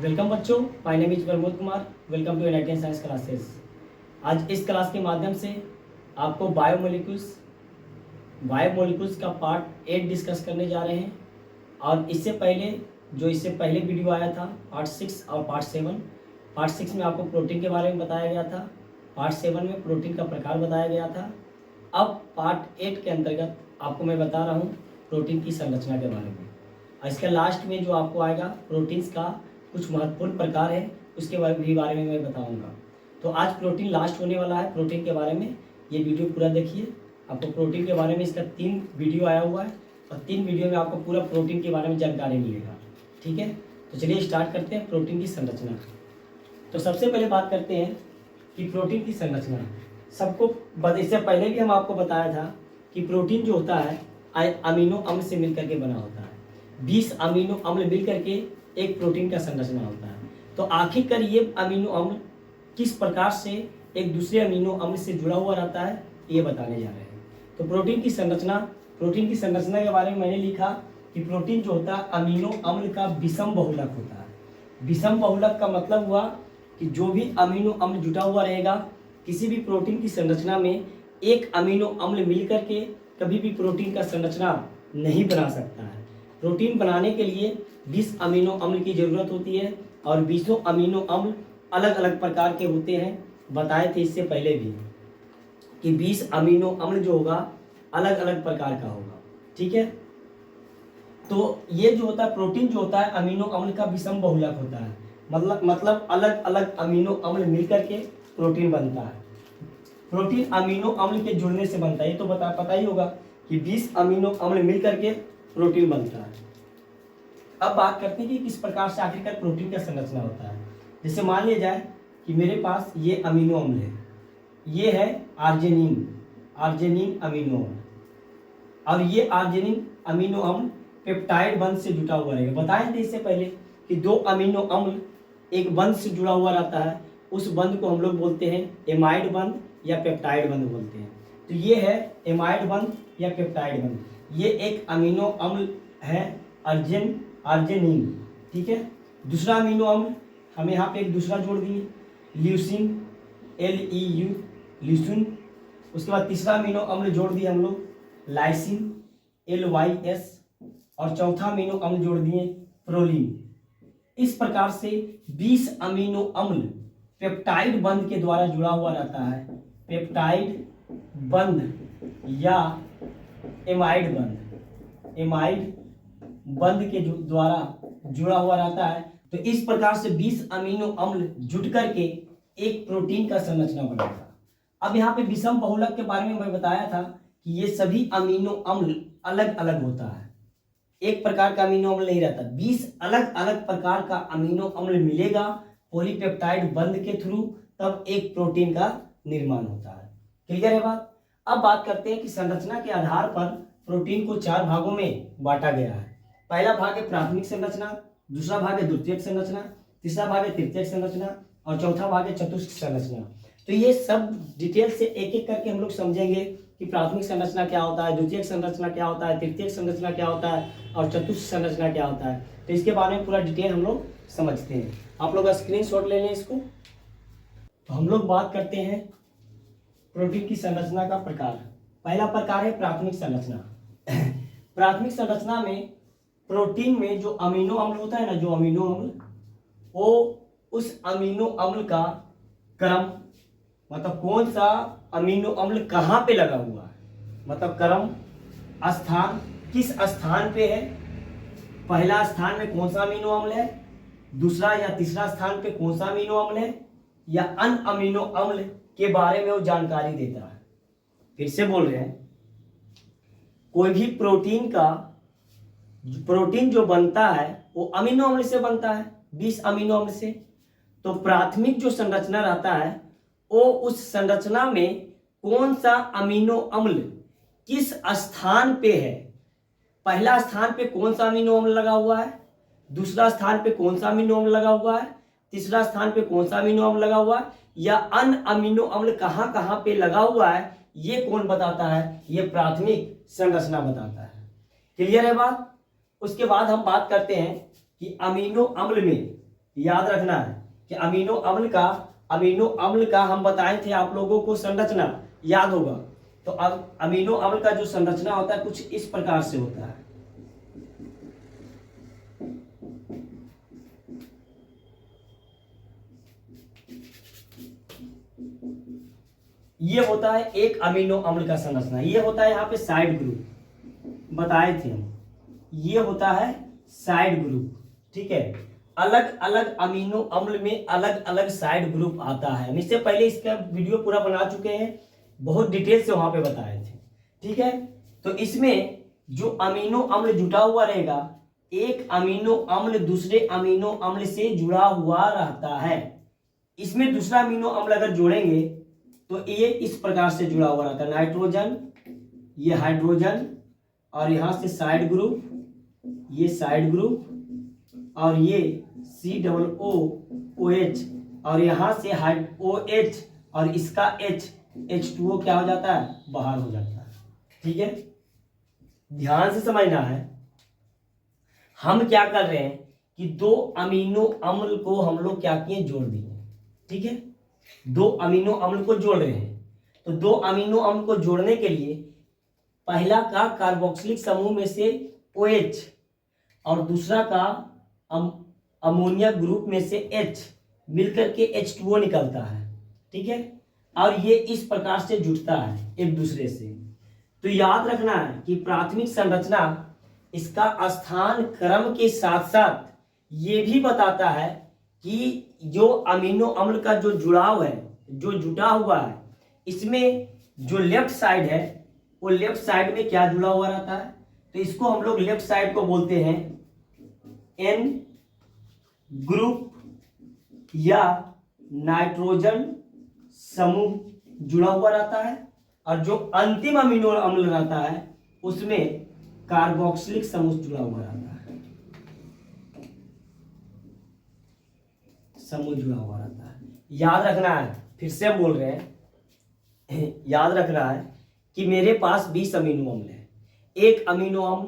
Welcome बच्चों, my name is Pramod Kumar. Welcome to NIT science classes. आज इस क्लास के माध्यम से आपको बायोमोलिक्यूल्स का पार्ट 8 डिस्कस करने जा रहे हैं। और इससे पहले वीडियो आया था पार्ट 6 और पार्ट 7। पार्ट 6 में आपको प्रोटीन के बारे में बताया गया था, पार्ट 7 में प्रोटीन का प्रकार बताया गया था। अब पार्ट 8 के अंतर्गत आपको मैं बता रहा हूँ प्रोटीन की संरचना के बारे में। और इसके लास्ट में जो आपको आएगा प्रोटीन्स का कुछ महत्वपूर्ण प्रकार है, उसके बारे में मैं बताऊंगा। तो आज प्रोटीन लास्ट होने वाला है। प्रोटीन के बारे में ये वीडियो पूरा देखिए। आपको प्रोटीन के बारे में इसका 3 वीडियो आया हुआ है और 3 वीडियो में आपको पूरा प्रोटीन के बारे में जानकारी मिलेगा। ठीक है, तो चलिए स्टार्ट करते हैं प्रोटीन की संरचना। तो सबसे पहले बात करते हैं कि प्रोटीन की संरचना इससे पहले भी हम आपको बताया था कि प्रोटीन जो होता है अमीनो अम्ल से मिलकर के बना होता है। 20 अमीनो अम्ल मिलकर के एक प्रोटीन का संरचना होता है। तो आखिरकार ये अमीनो अम्ल किस प्रकार से एक दूसरे अमीनो अम्ल से जुड़ा हुआ रहता है, ये बताने जा रहे हैं। तो प्रोटीन की संरचना के बारे में मैंने लिखा कि प्रोटीन जो होता है अमीनो अम्ल का विषम बहुलक होता है। विषम बहुलक का मतलब हुआ कि जो भी अमीनो अम्ल जुटा हुआ रहेगा, किसी भी प्रोटीन की संरचना में एक अमीनो अम्ल मिलकर के कभी भी प्रोटीन का संरचना नहीं बना सकता है। प्रोटीन बनाने के लिए 20 अमीनो अम्ल की ज़रूरत होती है और 20 अमीनो अम्ल अलग अलग प्रकार के होते हैं। बताए थे इससे पहले भी कि 20 अमीनो अम्ल जो होगा अलग अलग प्रकार का होगा। ठीक है, तो ये जो होता है प्रोटीन जो होता है अमीनो अम्ल का विषम बहुलक होता है। मतलब अलग अलग अमीनो अम्ल मिलकर के प्रोटीन बनता है। प्रोटीन अमीनो अम्ल के जुड़ने से बनता है, ये तो पता ही होगा कि 20 अमीनो अम्ल मिलकर के प्रोटीन बनता है। अब बात करते हैं कि किस प्रकार से आखिरकार प्रोटीन का संरचना होता है। जैसे मान लिया जाए कि मेरे पास ये अमीनो अम्ल है, ये है आर्जिनिन अमीनो अम्ल, और ये आर्जिनिन अमीनो अम्ल पेप्टाइड बंध से जुटा हुआ रहेगा। बताए थे इससे पहले कि 2 अमीनो अम्ल एक बंध से जुड़ा हुआ रहता है, उस बंध को हम लोग बोलते हैं एमाइड बंध या पेप्टाइड बंध बोलते हैं। तो ये है एमाइड बंध या पेप्टाइड बंध। ये एक अमीनो अम्ल है आर्जिनिन। ठीक है, दूसरा अमीनो अम्ल हमें यहाँ पे एक दूसरा जोड़ दिए ल्यूसिन, LEU ल्यूसिन। उसके बाद तीसरा अमीनो अम्ल जोड़ दिए हम लोग लाइसिन, LYS, और चौथा अमीनो अम्ल जोड़ दिए प्रोलीन। इस प्रकार से 20 अमीनो अम्ल पेप्टाइड बंध के द्वारा जुड़ा हुआ रहता है। पेप्टाइड बंध या एमाइड बंध के द्वारा जुड़ा हुआ रहता है। तो इस प्रकार से 20 अमीनो अम्ल जुट करके एक प्रोटीन का संरचना बनाता। अब यहाँ पे विषम बहुलक के बारे में मैं बताया था कि ये सभी अमीनो अम्ल अलग अलग होता है, एक प्रकार का अमीनो अम्ल नहीं रहता। 20 अलग अलग प्रकार का अमीनो अम्ल मिलेगा पॉलीपेप्टाइड बंध के थ्रू, तब एक प्रोटीन का निर्माण होता है। क्लियर है बात। अब बात करते हैं कि संरचना के आधार पर प्रोटीन को 4 भागों में बांटा गया है। पहला भाग है प्राथमिक संरचना, दूसरा भाग है द्वितीयक संरचना, तीसरा भाग है तृतीयक संरचना और चौथा भाग है चतुष्क संरचना। तो ये सब डिटेल से एक एक करके हम लोग समझेंगे कि प्राथमिक संरचना क्या होता है, द्वितीयक संरचना क्या होता है, तृतीयक संरचना क्या होता है और चतुष्क संरचना क्या होता है। तो इसके बारे में पूरा डिटेल हम लोग समझते हैं। आप लोग स्क्रीनशॉट ले लें इसको। तो हम लोग बात करते हैं प्रोटीन की संरचना का प्रकार। पहला प्रकार है प्राथमिक संरचना। प्राथमिक संरचना में प्रोटीन में जो अमीनो अम्ल होता है ना, जो अमीनो अम्ल, वो उस अमीनो अम्ल का क्रम, मतलब कौन सा अमीनो अम्ल कहाँ पे लगा हुआ है, मतलब क्रम, स्थान, किस स्थान पे है, पहला स्थान में कौन सा अमीनो अम्ल है, दूसरा या तीसरा स्थान पे कौन सा अमीनो अम्ल है, या अन्य अमीनो अम्ल के बारे में वो जानकारी देता है। फिर से बोल रहे हैं, कोई भी प्रोटीन जो बनता है वो अमीनो अम्ल से बनता है, 20 अमीनो अम्ल से। तो प्राथमिक जो संरचना रहता है वो उस संरचना में कौन सा अमीनो अम्ल किस स्थान पे है, पहला स्थान पे कौन सा अमीनो अम्ल लगा हुआ है, दूसरा स्थान पे कौन सा अमीनो अम्ल लगा हुआ है, तीसरा स्थान पे कौन सा अमीनो अम्ल लगा हुआ है, या अन्य अमीनो अम्ल कहाँ कहाँ पे लगा हुआ है, ये कौन बताता है, ये प्राथमिक संरचना बताता है। क्लियर है बात। उसके बाद हम बात करते हैं कि अमीनो अम्ल में याद रखना है कि अमीनो अम्ल का हम बताए थे आप लोगों को संरचना, याद होगा। तो अब अमीनो अम्ल का जो संरचना होता है कुछ इस प्रकार से होता है। ये होता है एक अमीनो अम्ल का संरचना। ये होता है यहाँ पे साइड ग्रुप, बताए थे हम। ये होता है साइड ग्रुप, ठीक है। अलग अलग अमीनो अम्ल में अलग अलग साइड ग्रुप आता है। हम इससे पहले इसका वीडियो पूरा बना चुके हैं, बहुत डिटेल से वहां पे बताए थे, ठीक है। तो इसमें जो अमीनो अम्ल जुटा हुआ रहेगा, एक अमीनो अम्ल दूसरे अमीनो अम्ल से जुड़ा हुआ रहता है। इसमें दूसरा अमीनो अम्ल अगर जोड़ेंगे तो ये इस प्रकार से जुड़ा हुआ रहता है। नाइट्रोजन, ये हाइड्रोजन, और यहां से साइड ग्रुप, ये साइड ग्रुप, और ये COOH, और यहां से OH, और इसका H2O क्या हो जाता है, बाहर हो जाता है, ठीक है। ध्यान से समझना है, हम क्या कर रहे हैं कि दो अमीनो अम्ल को हम लोग क्या किए, जोड़ दिए, ठीक है। दो अमीनो अम्ल को जोड़ रहे हैं। तो दो अमीनो अम्ल को जोड़ने के लिए पहला का कार्बोक्सिलिक समूह में से OH और दूसरा का अमोनिया ग्रुप में से H मिलकर के H2O निकलता है, ठीक है। और ये इस प्रकार से जुड़ता है एक दूसरे से। तो याद रखना है कि प्राथमिक संरचना इसका स्थान क्रम के साथ साथ ये भी बताता है कि जो अमीनो अम्ल का जो जुड़ाव है, जो जुटा हुआ है, इसमें जो लेफ्ट साइड है वो लेफ्ट साइड में क्या जुड़ा हुआ रहता है। तो इसको हम लोग लेफ्ट साइड को बोलते हैं N ग्रुप या नाइट्रोजन समूह जुड़ा हुआ रहता है, और जो अंतिम अमीनो अम्ल रहता है उसमें कार्बोक्सिलिक समूह जुड़ा हुआ रहता है, समूह जुड़ा हुआ रहता है। याद रखना है, फिर से हम बोल रहे हैं, याद रखना है कि मेरे पास 20 अमीनो अम्ल है। एक अमीनो अम्ल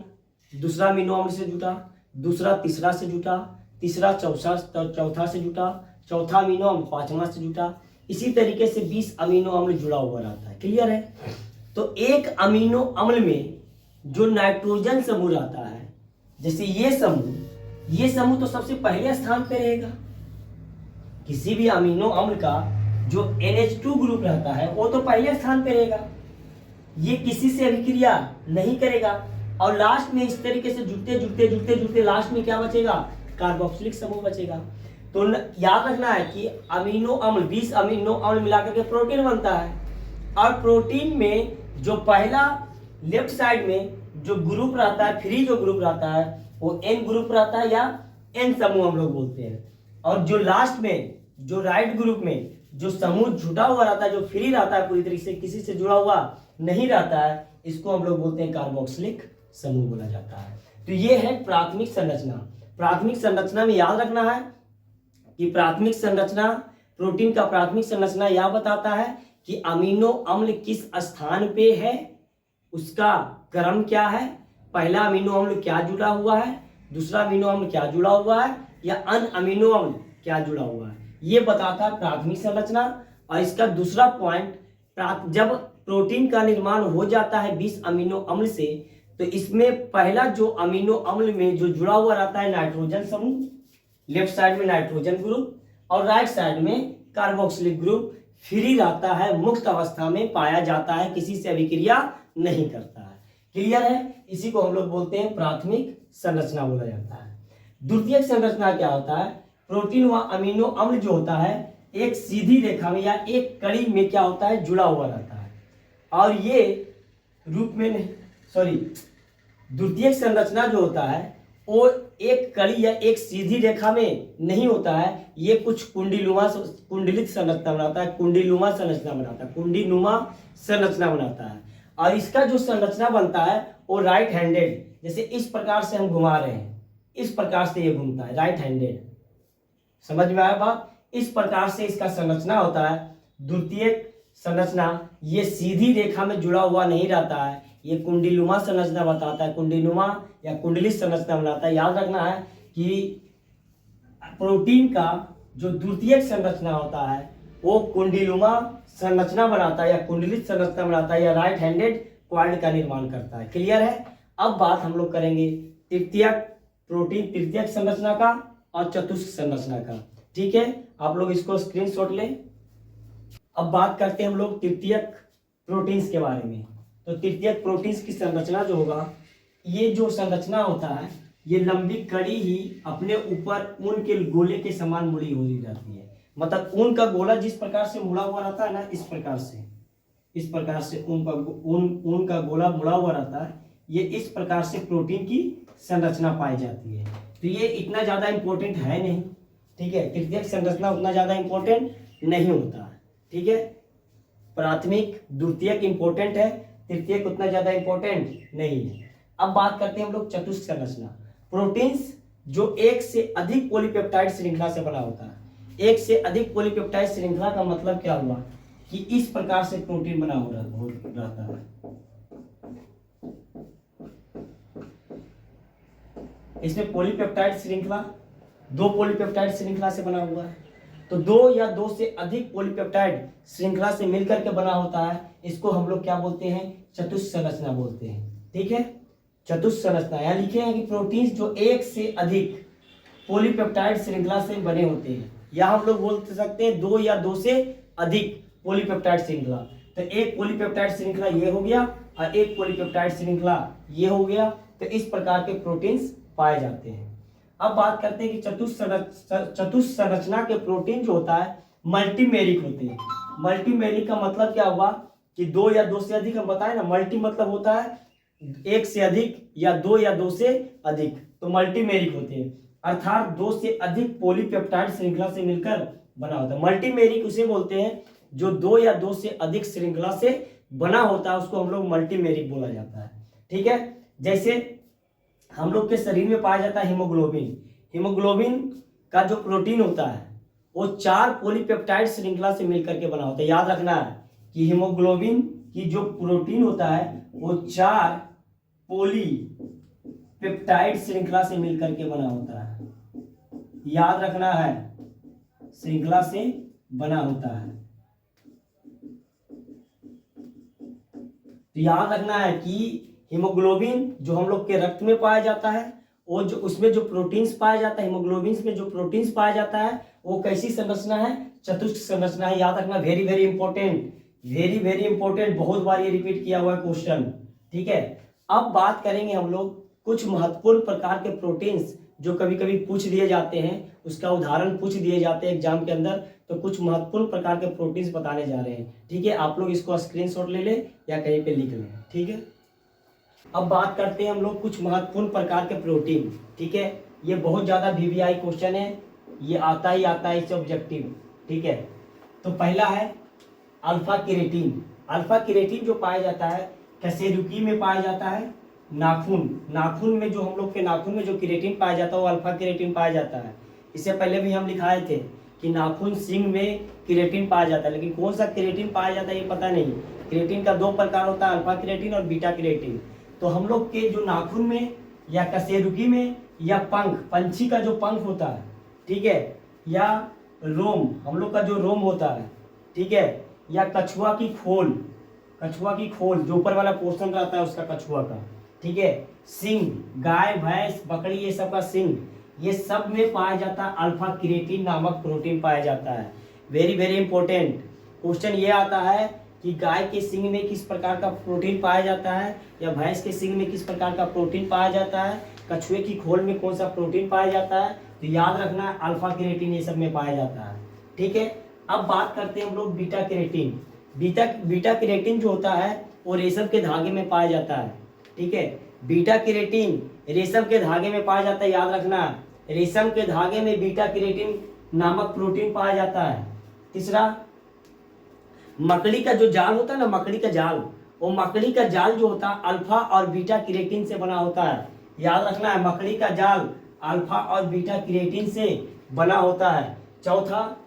दूसरा अमीनो अम्ल से जुटा, दूसरा तीसरा से जुटा, तीसरा चौथा से जुटा, चौथा अमीनो अम्ल पांचवा से जुटा। इसी तरीके से 20 अमीनो अम्ल जुड़ा हुआ रहता है, क्लियर है। तो एक अमीनो अम्ल में जो नाइट्रोजन समूह रहता है, जैसे ये समूह तो सबसे पहले स्थान पे रहेगा। किसी भी अमीनो अम्ल का जो NH2 ग्रुप रहता है वो तो पहले स्थान पे रहेगा, ये किसी से अभिक्रिया नहीं करेगा, और लास्ट में इस तरीके से जुड़ते लास्ट में क्या बचेगा, कार्बोक्सिलिक समूह बचेगा। तो याद रखना है कि अमीनो अम्ल 20 अमीनो अम्ल मिलाकर के प्रोटीन बनता है, और प्रोटीन में जो पहला लेफ्ट साइड में जो ग्रुप रहता है, फ्री जो ग्रुप रहता है वो N ग्रुप रहता है, या N समूह हम लोग बोलते हैं। और जो लास्ट में जो राइट ग्रुप में जो समूह जुटा हुआ रहता है, जो फ्री रहता है, पूरी तरीके से किसी से जुड़ा हुआ नहीं रहता है, इसको हम लोग बोलते हैं कार्बोक्सिलिक समूह बोला जाता है। तो ये है प्राथमिक संरचना। प्राथमिक संरचना में याद रखना है कि प्राथमिक संरचना, प्रोटीन का प्राथमिक संरचना यह बताता है कि अमीनो अम्ल किस स्थान पे है, उसका क्रम क्या है, पहला अमीनो अम्ल क्या जुड़ा हुआ है, दूसरा अमीनो अम्ल क्या जुड़ा हुआ है, या अन्य अमीनो अम्ल क्या जुड़ा हुआ है, ये बताता है प्राथमिक संरचना। और इसका दूसरा पॉइंट, जब प्रोटीन का निर्माण हो जाता है 20 अमीनो अम्ल से, तो इसमें पहला जो अमीनो अम्ल में जो जुड़ा हुआ रहता है नाइट्रोजन समूह, लेफ्ट साइड में नाइट्रोजन ग्रुप और राइट साइड में कार्बोक्सिलिक ग्रुप फ्री रहता है, मुक्त अवस्था में पाया जाता है, किसी से अभिक्रिया नहीं करता है, क्लियर है। इसी को हम लोग बोलते हैं प्राथमिक संरचना बोला जाता है। द्वितीयक संरचना क्या होता है, प्रोटीन व अमीनो अम्ल जो होता है एक सीधी रेखा में या एक कड़ी में क्या होता है, जुड़ा हुआ रहता है, और ये रूप में द्वितीयक संरचना जो होता है वो एक कड़ी या एक सीधी रेखा में नहीं होता है, ये कुछ कुंडलित संरचना बनाता है, कुंडीनुमा संरचना बनाता है। और इसका जो संरचना बनता है वो राइट हैंडेड, जैसे इस प्रकार से हम घुमा रहे हैं, इस प्रकार से ये घूमता है, राइट हैंडेड, समझ में आया बात। इस प्रकार से इसका संरचना होता है। द्वितीयक संरचना ये सीधी रेखा में जुड़ा हुआ नहीं रहता है, ये कुंडीनुमा संरचना बताता है, कुंडीनुमा या कुंडलित संरचना बनाता है। याद रखना है कि प्रोटीन का जो द्वितीयक संरचना होता है वो कुंडलीनुमा संरचना बनाता है या कुंडलित संरचना बनाता है या राइट हैंडेड क्वाड का निर्माण करता है। क्लियर है। अब बात हम लोग करेंगे तृतीयक प्रोटीन तृतीयक संरचना का और चतुष्क संरचना का। ठीक है, आप लोग इसको स्क्रीनशॉट लें। अब बात करते हैं हम लोग तृतीयक प्रोटीन्स के बारे में। तो तृतीयक प्रोटीन्स की संरचना जो होगा, ये जो संरचना होता है ये लंबी कड़ी ही अपने ऊपर ऊन के गोले के समान मुड़ी हुई रहती है। मतलब ऊन का गोला जिस प्रकार से मुड़ा हुआ रहता है ना, इस प्रकार से ऊन का गोला मुड़ा हुआ रहता है, ये इस प्रकार से प्रोटीन की संरचना पाई जाती है। तो ये इतना ज़्यादा इम्पोर्टेंट है नहीं। ठीक है, तृतीयक संरचना उतना ज़्यादा इम्पोर्टेंट नहीं होता है। ठीक है, प्राथमिक द्वितीयक इम्पोर्टेंट है, तृतीयक उतना ज़्यादा इम्पोर्टेंट नहीं है। अब बात करते हैं हम लोग चतुष्क संरचना। प्रोटीन्स जो एक से अधिक पॉलीपेप्टाइड श्रृंखला से बना होता है। एक से अधिक पॉलीपेप्टाइड श्रृंखला का मतलब क्या हुआ कि इस प्रकार से प्रोटीन बना हो रहता है। इसमें पॉलीपेप्टाइड श्रृंखला दो पॉलीपेप्टाइड श्रृंखला से बना हुआ है। तो दो या दो से अधिक पॉलीपेप्टाइड श्रृंखला से मिलकर के बना होता है, इसको हम लोग क्या बोलते हैं, चतुष्क संरचना बोलते हैं। ठीक है, चतुष्क संरचना। यहाँ लिखे हैं कि प्रोटीन्स जो एक से अधिक पॉलीपेप्टाइड श्रृंखला से बने होते हैं, या हम लोग बोल सकते हैं दो या दो से अधिक पॉलीपेप्टाइड श्रृंखला। तो एक पॉलीपेप्टाइड श्रृंखला ये हो गया और एक पॉलीपेप्टाइड श्रृंखला ये हो गया। तो इस प्रकार के प्रोटीन्स पाए जाते हैं। अब बात करते हैं कि चतुष्क संरचना के प्रोटीन जो होता है मल्टीमेरिक होते हैं। मल्टीमेरिक का मतलब क्या हुआ कि दो या दो से अधिक, हम बताए ना, मल्टी मतलब होता है एक से अधिक या दो से अधिक, तो मल्टीमेरिक होते हैं, अर्थात दो से अधिक पॉलीपेप्टाइड श्रृंखला से मिलकर बना होता है। मल्टीमेरिक उसे बोलते हैं जो दो या दो से अधिक श्रृंखला से बना होता है, उसको हम लोग मल्टीमेरिक बोला जाता है। ठीक है, जैसे हम लोग के शरीर में पाया जाता है हीमोग्लोबिन। हीमोग्लोबिन का जो प्रोटीन होता है वो 4 पॉलीपेप्टाइड श्रृंखला से मिलकर के बना होता है। याद रखना है कि हीमोग्लोबिन की जो प्रोटीन होता है वो 4 पॉलीपेप्टाइड श्रृंखला से मिलकर के बना होता है। याद रखना है, श्रृंखला से बना होता है। तो याद रखना है कि हीमोग्लोबिन जो हम लोग के रक्त में पाया जाता है, वो जो उसमें जो प्रोटीन्स पाया जाता है, हीमोग्लोबिन में जो प्रोटीन्स पाया जाता है, वो कैसी संरचना है, चतुष्क संरचना है। याद रखना, वेरी वेरी इंपॉर्टेंट, बहुत बार ये रिपीट किया हुआ है क्वेश्चन। ठीक है, अब बात करेंगे हम लोग कुछ महत्वपूर्ण प्रकार के प्रोटीन्स जो कभी कभी पूछ दिए जाते हैं, उसका उदाहरण पूछ दिए जाते हैं एग्जाम के अंदर। तो कुछ महत्वपूर्ण प्रकार के प्रोटीन्स बताने जा रहे हैं। ठीक है, आप लोग इसको स्क्रीनशॉट ले लें या कहीं पे लिख लें। ठीक है, अब बात करते हैं हम लोग कुछ महत्वपूर्ण प्रकार के प्रोटीन। ठीक है, ये बहुत ज़्यादा VVI क्वेश्चन है, ये आता ही आता है, इससे ऑब्जेक्टिव। ठीक है, तो पहला है अल्फा केरेटिन। अल्फा केरेटिन जो पाया जाता है कशेरुकी में पाया जाता है। नाखून में जो हम लोग के नाखून में जो केरेटिन पाया जाता है वो अल्फा केरेटिन पाया जाता है। इससे पहले भी हम लिखाए थे कि नाखून सिंग में केरेटिन पाया जाता है, लेकिन कौन सा केरेटिन पाया जाता है ये पता नहीं। केरेटिन का 2 प्रकार होता है, अल्फा केरेटिन और बीटा केरेटिन। तो हम लोग के जो नाखून में या कशेरुकी में या पंछी का जो पंख होता है, ठीक है, या रोम, हम लोग का जो रोम होता है, ठीक है, या कछुआ की खोल जो ऊपर वाला पोर्शन रहता है उसका, कछुआ का, ठीक है, सिंग, गाय भैंस बकरी ये सब का सिंग, ये सब में पाया जाता है अल्फा केरेटिन नामक प्रोटीन पाया जाता है। वेरी वेरी इंपॉर्टेंट क्वेश्चन ये आता है कि गाय के सिंग में किस प्रकार का प्रोटीन पाया जाता है, या भैंस के सिंग में किस प्रकार का प्रोटीन पाया जाता है, कछुए की खोल में कौन सा प्रोटीन पाया जाता है। तो याद रखना है अल्फा केरेटिन ये सब में पाया जाता है। ठीक है, अब बात करते हैं हम लोग बीटा केरेटिन। बीटा केरेटिन जो होता है वो रेशम के धागे में पाया जाता है। ठीक है, बीटा केरेटिन रेशम के धागे में पाया जाता है। याद रखना, रेशम के धागे में बीटा केरेटिन नामक प्रोटीन पाया जाता है। तीसरा, मकड़ी का जो जाल होता है ना, मकड़ी का जाल, वो मकड़ी का जाल जो होता है अल्फा और बीटा केरेटिन से बना होता है। याद रखना है, मकड़ी का जाल अल्फा और बीटा केरेटिन से बना होता है। चौथा,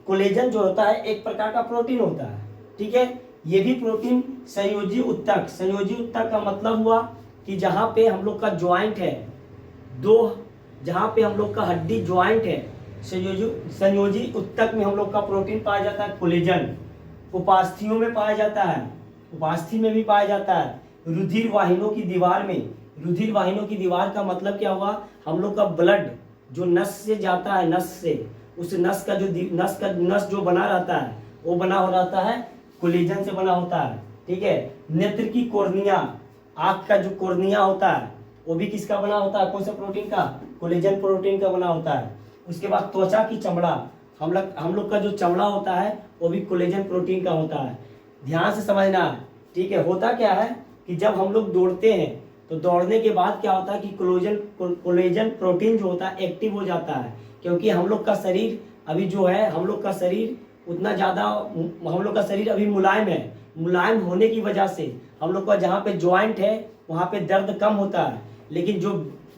कोलेजन जो होता है एक प्रकार का प्रोटीन होता है। ठीक है, ये भी प्रोटीन संयोजी उत्तक का मतलब हुआ कि जहाँ पे हम लोग का ज्वाइंट है, जहाँ पे हम लोग का हड्डी ज्वाइंट है, संयोजी उत्तक में हम लोग का प्रोटीन पाया जाता है कोलेजन। उपास्थियों में पाया जाता है, उपास्थि में भी पाया जाता है। रुधिर वाहिनों की दीवार में, रुधिर वाहिनों की दीवार का मतलब क्या हुआ, हम लोग का ब्लड जो नस से जाता है, नस से, उस नस का जो नस जो बना रहता है वो बना हो रहता है कोलेजन से बना होता है। ठीक है। नेत्र की कोर्निया, आँख का जो कोर्निया होता है वो भी किसका बना होता है, कौन सा प्रोटीन का, कोलेजन प्रोटीन का बना होता है। उसके बाद त्वचा की चमड़ा, हम लोग का जो चमड़ा होता है वो भी कोलेजन प्रोटीन का होता है। ध्यान से समझना है। ठीक है। होता क्या है कि जब हम लोग दौड़ते हैं तो दौड़ने के बाद क्या होता है कि कोलेजन प्रोटीन जो होता है एक्टिव हो जाता है, क्योंकि हम लोग का शरीर अभी जो है, हम लोग का शरीर उतना ज़्यादा, हम लोग का शरीर अभी मुलायम है। मुलायम होने की वजह से हम लोग का जहाँ पे ज्वाइंट है वहाँ पे दर्द कम होता है। लेकिन जो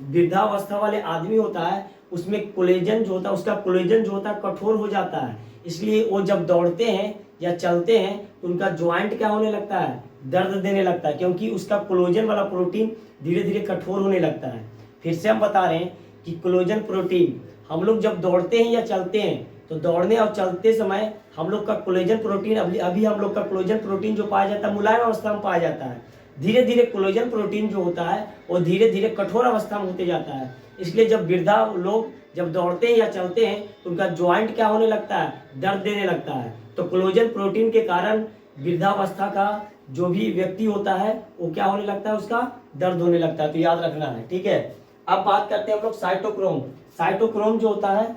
वृद्धावस्था वाले आदमी होता है उसमें कोलेजन जो होता है, उसका कोलेजन जो होता है कठोर हो जाता है। इसलिए वो जब दौड़ते हैं या चलते हैं तो उनका ज्वाइंट क्या होने लगता है, दर्द देने लगता है, क्योंकि उसका कोलेजन वाला प्रोटीन धीरे धीरे कठोर होने लगता है। फिर से हम बता रहे हैं कि कोलेजन प्रोटीन, हम लोग जब दौड़ते हैं या चलते हैं तो दौड़ने और चलते समय हम लोग का कोलेजन प्रोटीन, अभी हम लोग का कोलेजन प्रोटीन जो पाया जाता है मुलायम अवस्था में पाया जाता है। धीरे धीरे कोलेजन प्रोटीन जो होता है वो धीरे धीरे कठोर अवस्था में होते जाता है। इसलिए जब वृद्धा लोग जब दौड़ते हैं या चलते हैं तो उनका ज्वाइंट क्या होने लगता है, दर्द देने लगता है। तो कोलेजन प्रोटीन के कारण वृद्धावस्था का जो भी व्यक्ति होता है वो क्या होने लगता है, उसका दर्द होने लगता है। तो याद रखना है। ठीक है। अब बात करते हैं हम लोग साइटोक्रोम। साइटोक्रोम जो होता है,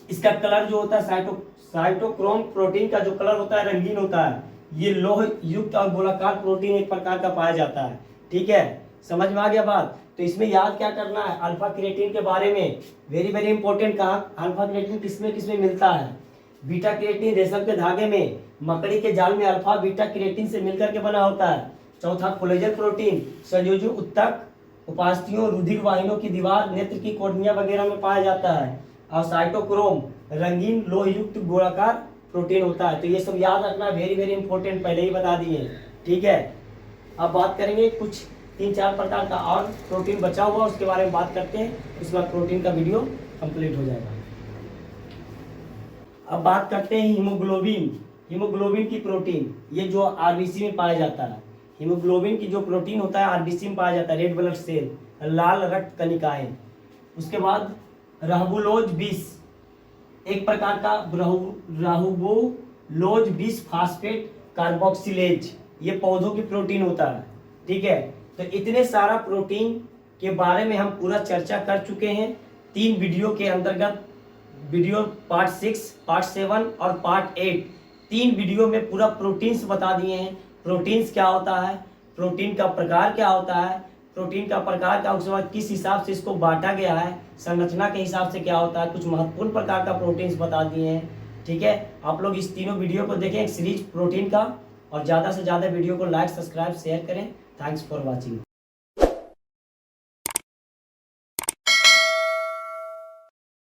इसका कलर जो होता है, साइटोक्रोम प्रोटीन का जो कलर होता है रंगीन होता है। ये लोह युक्त और गोलाकार प्रोटीन एक प्रकार का पाया जाता है। ठीक है। समझ में आ गया बात। तो इसमें याद क्या करना है, अल्फा क्रिएटिन के बारे में, वेरी वेरी इंपॉर्टेंट। कहाँ अल्फा क्रिएटिन किसमें मिलता है, बीटा क्रिएटिन रेशम के धागे में, मकड़ी के जाल में अल्फा बीटा क्रिएटिन से मिलकर के बना होता है। चौथा कोलेजन प्रोटीन संयोजी उत्तक, उपास्थियों, रुधिर वाहिनों की दीवार, नेत्र की कोर्निया वगैरह में पाया जाता है। और साइटोक्रोम रंगीन लोह युक्त गोलाकार प्रोटीन होता है। तो ये सब याद रखना, वेरी वेरी इंपॉर्टेंट, पहले ही बता दिए। ठीक है। अब बात करेंगे कुछ 3-4 प्रकार का और प्रोटीन बचा हुआ, उसके बारे में बात करते हैं। उसके बाद प्रोटीन का वीडियो कंप्लीट हो जाएगा। अब बात करते हैं हीमोग्लोबिन। हीमोग्लोबिन की प्रोटीन, ये जो आरबीसी में पाया जाता है। हीमोग्लोबिन की जो प्रोटीन होता है आरबीसी में पाया जाता है, रेड ब्लड सेल, लाल रक्त कणिकाएं। उसके बाद रहबुलोज 20, एक प्रकार का रहबुलोज 20 फास्फेट कार्बोक्सिलेज, ये पौधों की प्रोटीन होता है। ठीक है। तो इतने सारा प्रोटीन के बारे में हम पूरा चर्चा कर चुके हैं 3 वीडियो के अंतर्गत। वीडियो पार्ट 6, पार्ट 7 और पार्ट 8, 3 वीडियो में पूरा प्रोटीन्स बता दिए हैं। प्रोटीन्स क्या होता है, प्रोटीन का प्रकार क्या होता है, प्रोटीन का प्रकार का, उसके बाद किस हिसाब से इसको बांटा गया है, संरचना के हिसाब से क्या होता है, कुछ महत्वपूर्ण प्रकार का प्रोटीन्स बता दिए हैं। ठीक है। आप लोग इस तीनों वीडियो को देखें, एक सीरीज प्रोटीन का, और ज़्यादा से ज़्यादा वीडियो को लाइक, सब्सक्राइब, शेयर करें। Thanks for watching.